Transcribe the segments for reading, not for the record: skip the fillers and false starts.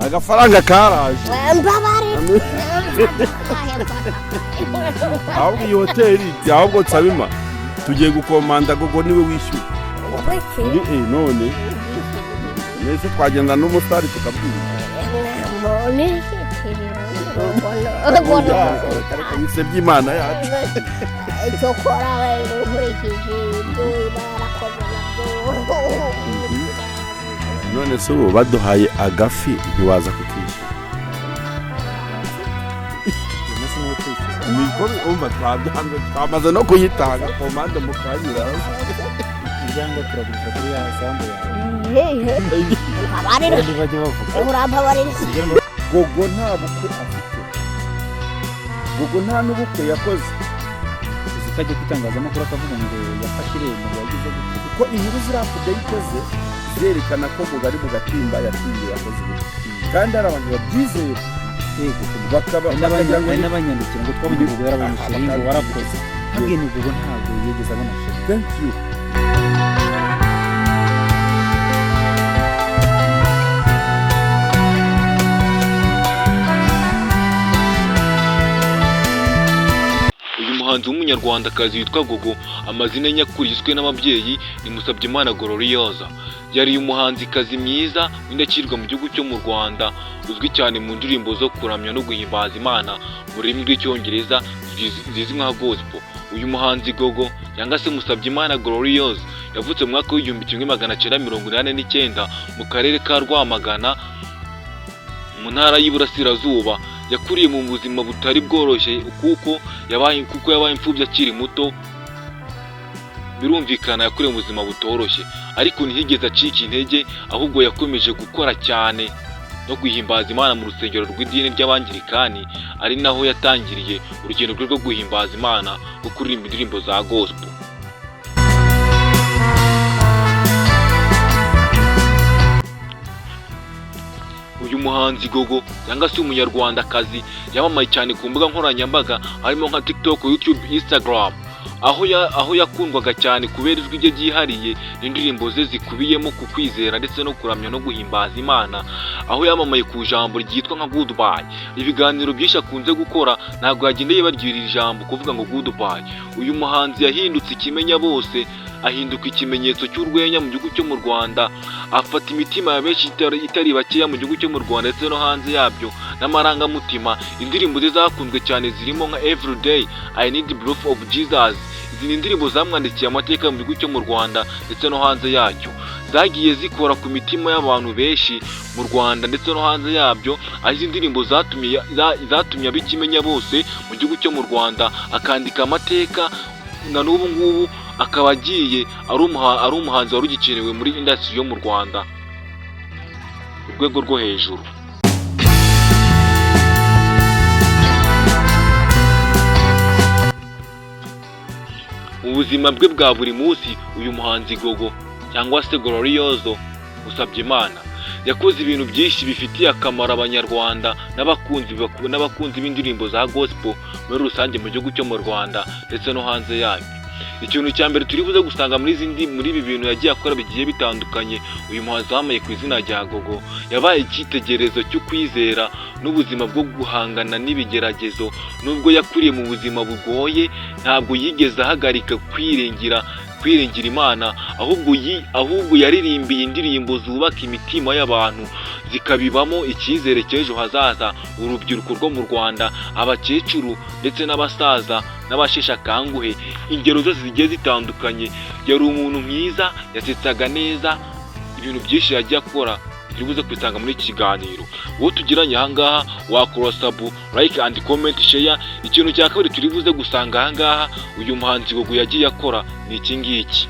agafaranga karaje mbabarira ahubwo iyi hoteli ahubwo nsabima tugiye gukomanda gogo niwe wishyura none nese twagenda n'umusitari tukabwira bise by'Imana yacu icyo kora nkurikije ibyo barakoze none se ubu baduhaye agafi ntiwaza kukishyura niko umva twamaze no kuyitanga komande mukanyura ijambo turagurisha kuri ya sambu urampabarira gogo nta bukwe afite gogo nta n'ubukwe yakoze zikajya kutangazamakuru akavuga ngo yafashe irembo yagize gutya kuko inkuru zirakuda yikoze zerekana ko mugari mu gatimba yatinze yakoze kandi hari abantu babyizeye bakaba n'abanyandikira ngo twabonye Gogo yarabonye sheri ngo warakoze habwiye ni Gogo ntabwo yigeze abona sheri. Thank you. umuhanzi w'umunyarwandakazi witwa Gogo amazina ye nyakuri yiswe n'ababyeyi ni Musabyimana Gloriosa. Yari umuhanzikazi mwiza w'indakirwa mu gihugu cyo mu Rwanda, uzwi cyane mu ndirimbo zo kuramya no guhimbaza Imana mu rurimi rw'icyongereza zizwi nka gospel. Uyu muhanzi Gogo cyangwa se Musabyimana Gloriosa yavutse mu mwaka w'1989 mu karere ka Rwamagana mu ntara y'Iburasirazuba. Yakuriye mu buzima butari bworoshye kuko yabaye imfubyi akiri muto. Birumvikana yakuriye mu buzima butoroshye, ariko ntiyigeze acika intege, ahubwo yakomeje gukora cyane no guhimbaza Imana mu rusengero rw'idini ry'Abangirikani, ari naho yatangiriye urugendo rwe rwo guhimbaza Imana rwo kuririmba indirimbo za gospel. Uyu muhanzi Gogo cyangwa se umunyarwandakazi yamamaye cyane ku mbuga nkoranyambaga harimo nka TikTok, YouTube, Instagram, aho yakundwaga cyane kubera ijwi rye ryihariye n'indirimbo ze zikubiyemo ku kwizera ndetse no kuramya no guhimbaza Imana, aho yamamaye ku ijambo ryitwa nka goodbye. Ibiganiro byinshi akunze gukora ntabwo yagendeye barwira ijambo kuvuga ngo goodbye. Uyu muhanzi yahindutse ikimenya bose, ahinduka ikimenyetso cy'urwenya mu gihugu cyo mu Rwanda, afata imitima ya benshi itari bakeya mu gihugu cyo mu Rwanda ndetse no hanze yabyo n'amarangamutima. Indirimbo ze zakunzwe cyane zirimo nka Everyday, I Need Proof of Jesus. Izi ni indirimbo zamwandikiye amateka mu gihugu cyo mu Rwanda ndetse no hanze yacyo, zagiye zikora ku mitima y'abantu benshi mu Rwanda ndetse no hanze yabyo. Aho izi ndirimbo zatumye abikimenya bose mu gihugu cyo mu Rwanda, akandika amateka na n'ubu ngubu akaba agiye ari umuhanzi wari ugikenewe muri industry yo mu Rwanda ku rwego rwo hejuru. Mu buzima bwe bwa buri munsi uyu muhanzi Gogo cyangwa se Gloriosa Musabyimana yakoze ibintu byinshi bifitiye akamaro abanyarwanda n'abakunzi b'indirimbo za gospel muri rusange mu gihugu cyo mu Rwanda ndetse no hanze yabyo. Ikintu cya mbere turi buze gusanga muri ibi bintu yagiye akora bigiye bitandukanye, uyu muhanzi wamaye ku izina rya Gogo yabaye icyitegererezo cyo kwizera n'ubuzima bwo guhangana n'ibigeragezo. Nubwo yakuriye mu buzima bugoye, ntabwo yigeze ahagarika kwiringira Imana, ahubwo yaririmbiye indirimbo zubaka imitima y'abantu, zikabibamo icyizere cy'ejo hazaza. Urubyiruko rwo mu Rwanda, abakecuru ndetse n'abasaza n'abasheshe akanguhe, ingero zose zigiye zitandukanye. Yari umuntu mwiza, yasetsaga neza, ibintu byinshi yagiye akora turibuze kwisanga muri iki kiganiro. Wowe tugiranye ahangaha wakora sub, like and comment, share. Ikintu cya kabiri turibuze gusanga ahangaha uyu muhanzi Gogo yagiye akora ni iki ngiki.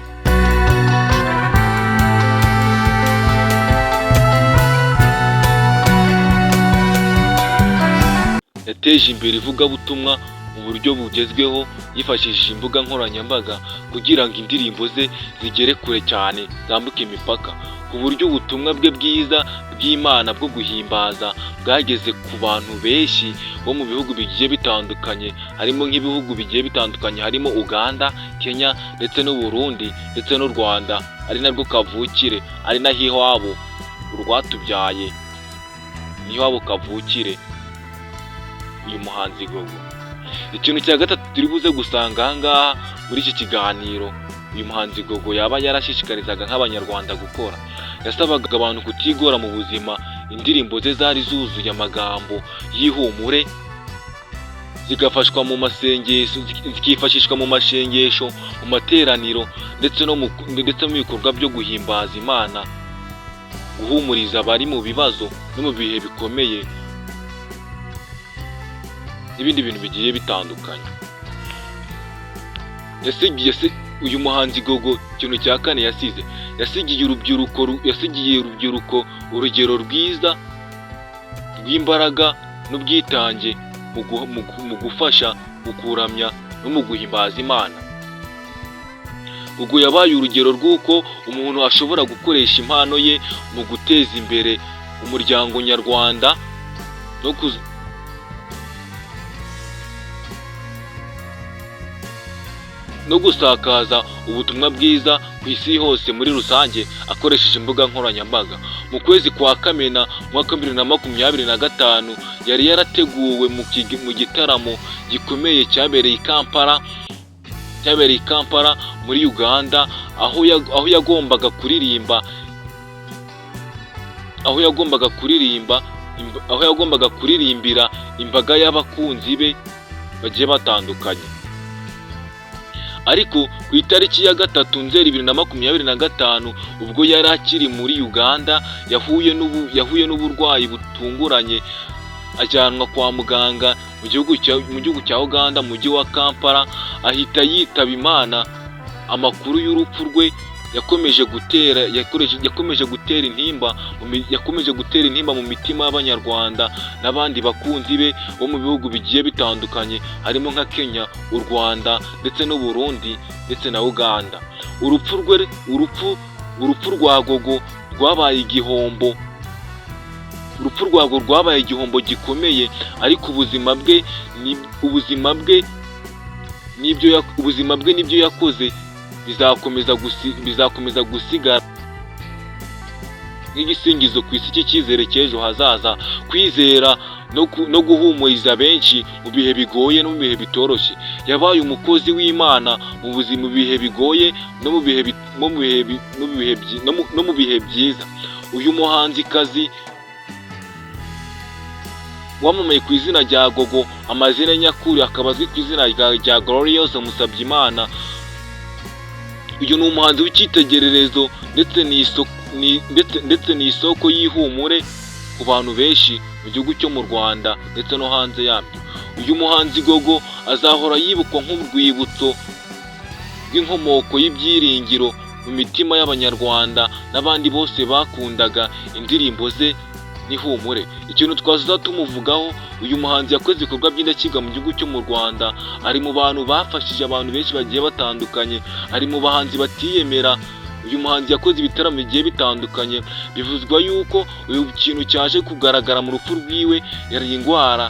Yateje imbere ivugabutumwa mu buryo bugezweho yifashishije imbuga nkoranyambaga kugira ngo indirimbo ze zigere kure cyane, zambuke imipaka, ku buryo ubutumwa bwe bwiza bw'Imana bwo guhimbaza bwageze ku bantu benshi bo mu bihugu bigiye bitandukanye, harimo nk'ibihugu bigiye bitandukanye, harimo Uganda, Kenya ndetse n'u Burundi ndetse n'u Rwanda, ari narwo kavukire, ari naho iwabo urwatubyaye. niho habo kavukire uyu muhanzi Gogo. Ikintu cya gatatu turi buze gusanga aha ngaha muri iki kiganiro uyu muhanzi Gogo yaba yarashishikarizaga nk'abanyarwanda gukora, yasabaga abantu kutigora mu buzima. Indirimbo ze zari zuzuye amagambo y'ihumure, zigafashwa mu masengesho, zikifashishwa mu mashengesho, mu materaniro ndetse no mu bikorwa byo guhimbaza Imana, guhumuriza abari mu bibazo no mu bihe bikomeye n'ibindi bintu bigiye bitandukanye. Uyu muhanzi Gogo ikintu cya kane yasigiye urubyiruko urugero rwiza rw'imbaraga n'ubwitange mu gufasha, mu kuramya no mu guhimbaza Imana. Ubwo yabaye urugero rw'uko umuntu ashobora gukoresha impano ye mu guteza imbere umuryango nyarwanda no gusakaza ubutumwa bwiza ku isi hose muri rusange akoresheje imbuga nkoranyambaga. Mu kwezi kwa Kamena mwaka 2025 yari yarateguwe mu gitaramo gikomeye cyabereye i Kampala muri Uganda, aho yagombaga kuririmbira imbaga y'abakunzi be bagiye batandukanye. Ariko ku itariki ya 3 Nzeri 2025 ubwo yari akiri muri Uganda yahuye n'uburwayi butunguranye, ajyanwa kwa muganga mu gihugu cya Uganda, mu mujyi wa Kampala, ahita yitaba Imana. Amakuru y'urupfu rwe yakomeje gutera intimba mu mitima y'abanyarwanda n'abandi bakunzi be bo mu bihugu bigiye bitandukanye, harimo nka Kenya, u Rwanda ndetse n'u Burundi ndetse na Uganda. Urupfu rwa Gogo rwabaye igihombo gikomeye, ariko ubuzima bwe n'ibyo yakoze bizakomeza gusigara nk'igisingizo ku isi cy'icyizere cy'ejo hazaza, kwizera no guhumuriza benshi mu bihe bigoye no mu bihe bitoroshye. Yabaye umukozi w'Imana mu bihe bigoye no mu bihe byiza. Uyu muhanzikazi wamamaye ku izina rya Gogo, amazina nyakuri akaba azwi ku izina rya Glorious Musabyimana. Uyu ni umuhanzi w'icyitegererezo ndetse ni isoko y'ihumure ku bantu benshi mu gihugu cyo mu Rwanda ndetse no hanze yabyo. Uyu muhanzi Gogo azahora yibukwa nk'urwibutso rw'inkomoko y'ibyiringiro mu mitima y'abanyarwanda n'abandi bose bakundaga indirimbo ze n'ihumure. Ikintu twaza tumuvugaho, uyu muhanzi yakoze ibikorwa by'indashyikirwa mu gihugu cyo mu Rwanda, ari mu bantu bafashije abantu benshi bagiye batandukanye, ari mu bahanzi batiyemera. Uyu muhanzi yakoze ibitaramo bigiye bitandukanye. Bivuzwa yuko uyu kintu cyaje kugaragara mu rupfu rwiwe yari indwara,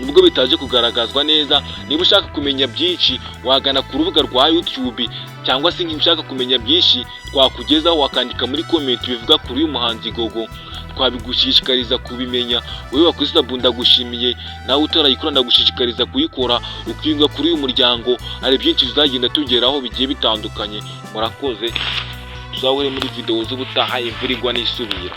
nubwo bitaje kugaragazwa neza. Niba ushaka kumenya byinshi wagana ku rubuga rwa YouTube, cyangwa se niba ushaka kumenya byinshi twakugezaho wakandika muri comment bivuga kuri uyu muhanzi Gogo, twabigushishikariza kubimenya. Wowe wakoze ndagushimiye, nawe utarayikora ndagushishikariza kuyikora, ukiyunga kuri uyu muryango. Hari byinshi tuzagenda tugeraho bigiye bitandukanye. Murakoze, tuzahure muri video z'ubutaha, imvura igwa n'isubira.